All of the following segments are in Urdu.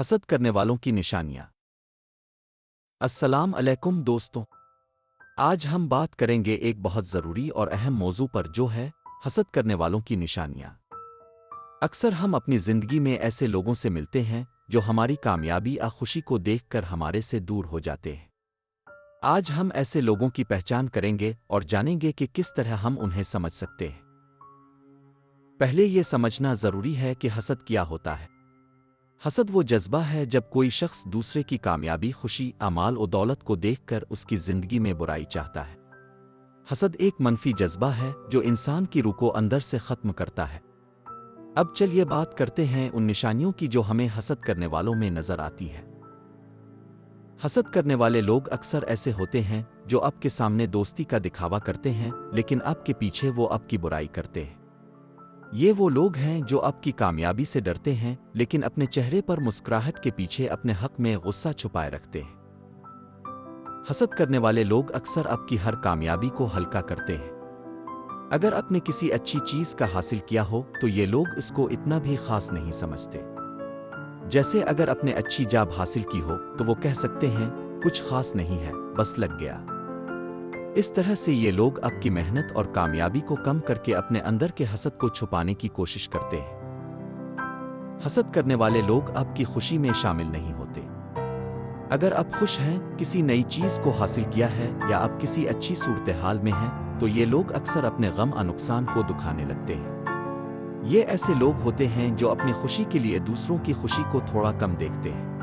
حسد کرنے والوں کی نشانیاں۔ السلام علیکم دوستوں، آج ہم بات کریں گے ایک بہت ضروری اور اہم موضوع پر جو ہے حسد کرنے والوں کی نشانیاں۔ اکثر ہم اپنی زندگی میں ایسے لوگوں سے ملتے ہیں جو ہماری کامیابی یا خوشی کو دیکھ کر ہمارے سے دور ہو جاتے ہیں۔ آج ہم ایسے لوگوں کی پہچان کریں گے اور جانیں گے کہ کس طرح ہم انہیں سمجھ سکتے ہیں۔ پہلے یہ سمجھنا ضروری ہے کہ حسد کیا ہوتا ہے۔ حسد وہ جذبہ ہے جب کوئی شخص دوسرے کی کامیابی، خوشی، اعمال و دولت کو دیکھ کر اس کی زندگی میں برائی چاہتا ہے۔ حسد ایک منفی جذبہ ہے جو انسان کی روح کو اندر سے ختم کرتا ہے۔ اب چلیے بات کرتے ہیں ان نشانیوں کی جو ہمیں حسد کرنے والوں میں نظر آتی ہے۔ حسد کرنے والے لوگ اکثر ایسے ہوتے ہیں جو آپ کے سامنے دوستی کا دکھاوا کرتے ہیں لیکن آپ کے پیچھے وہ آپ کی برائی کرتے ہیں۔ یہ وہ لوگ ہیں جو آپ کی کامیابی سے ڈرتے ہیں لیکن اپنے چہرے پر مسکراہٹ کے پیچھے اپنے حق میں غصہ چھپائے رکھتے ہیں۔ حسد کرنے والے لوگ اکثر آپ کی ہر کامیابی کو ہلکا کرتے ہیں۔ اگر آپ نے کسی اچھی چیز کا حاصل کیا ہو تو یہ لوگ اس کو اتنا بھی خاص نہیں سمجھتے۔ جیسے اگر آپ نے اچھی جاب حاصل کی ہو تو وہ کہہ سکتے ہیں کچھ خاص نہیں ہے، بس لگ گیا۔ اس طرح سے یہ لوگ آپ کی محنت اور کامیابی کو کم کر کے اپنے اندر کے حسد کو چھپانے کی کوشش کرتے ہیں۔ حسد کرنے والے لوگ آپ کی خوشی میں شامل نہیں ہوتے۔ اگر آپ خوش ہیں، کسی نئی چیز کو حاصل کیا ہے یا آپ کسی اچھی صورتحال میں ہیں تو یہ لوگ اکثر اپنے غم اور نقصان کو دکھانے لگتے ہیں۔ یہ ایسے لوگ ہوتے ہیں جو اپنی خوشی کے لیے دوسروں کی خوشی کو تھوڑا کم دیکھتے ہیں۔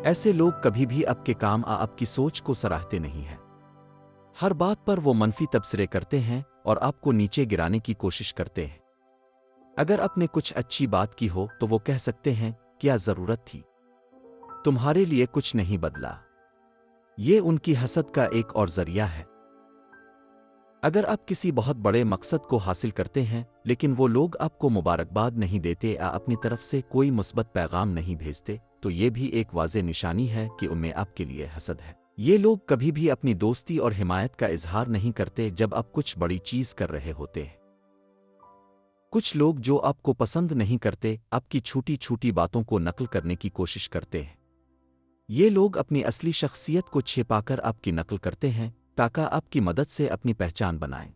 ایسے لوگ کبھی بھی آپ کے کام اور آپ کی سوچ کو سراہتے نہیں ہیں۔ ہر بات پر وہ منفی تبصرے کرتے ہیں اور آپ کو نیچے گرانے کی کوشش کرتے ہیں۔ اگر آپ نے کچھ اچھی بات کی ہو تو وہ کہہ سکتے ہیں کیا ضرورت تھی، تمہارے لیے کچھ نہیں بدلا۔ یہ ان کی حسد کا ایک اور ذریعہ ہے۔ اگر آپ کسی بہت بڑے مقصد کو حاصل کرتے ہیں لیکن وہ لوگ آپ کو مبارکباد نہیں دیتے یا اپنی طرف سے کوئی مثبت پیغام نہیں بھیجتے تو یہ بھی ایک واضح نشانی ہے کہ ان میں آپ کے لیے حسد ہے۔ یہ لوگ کبھی بھی اپنی دوستی اور حمایت کا اظہار نہیں کرتے جب آپ کچھ بڑی چیز کر رہے ہوتے ہیں۔ کچھ لوگ جو آپ کو پسند نہیں کرتے آپ کی چھوٹی چھوٹی باتوں کو نقل کرنے کی کوشش کرتے ہیں۔ یہ لوگ اپنی اصلی شخصیت کو چھپا کر آپ کی نقل کرتے ہیں تاکہ آپ کی مدد سے اپنی پہچان بنائیں۔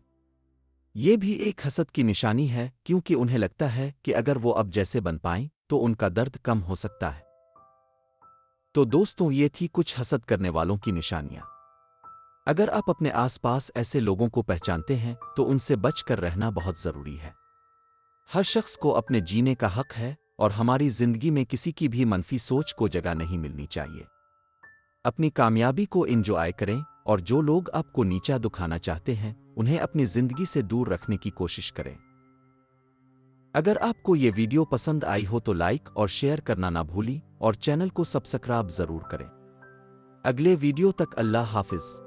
یہ بھی ایک حسد کی نشانی ہے کیونکہ انہیں لگتا ہے کہ اگر وہ اب جیسے بن پائیں تو ان کا درد کم ہو سکتا ہے۔ تو دوستوں، یہ تھی کچھ حسد کرنے والوں کی نشانیاں۔ اگر آپ اپنے آس پاس ایسے لوگوں کو پہچانتے ہیں تو ان سے بچ کر رہنا بہت ضروری ہے۔ ہر شخص کو اپنے جینے کا حق ہے اور ہماری زندگی میں کسی کی بھی منفی سوچ کو جگہ نہیں ملنی چاہیے۔ اپنی کامیابی کو انجوائے کریں اور جو لوگ آپ کو نیچا دکھانا چاہتے ہیں انہیں اپنی زندگی سے دور رکھنے کی کوشش کریں۔ اگر آپ کو یہ ویڈیو پسند آئی ہو تو لائک اور شیئر کرنا نہ بھولیں اور چینل کو سبسکرائب ضرور کریں۔ اگلے ویڈیو تک اللہ حافظ۔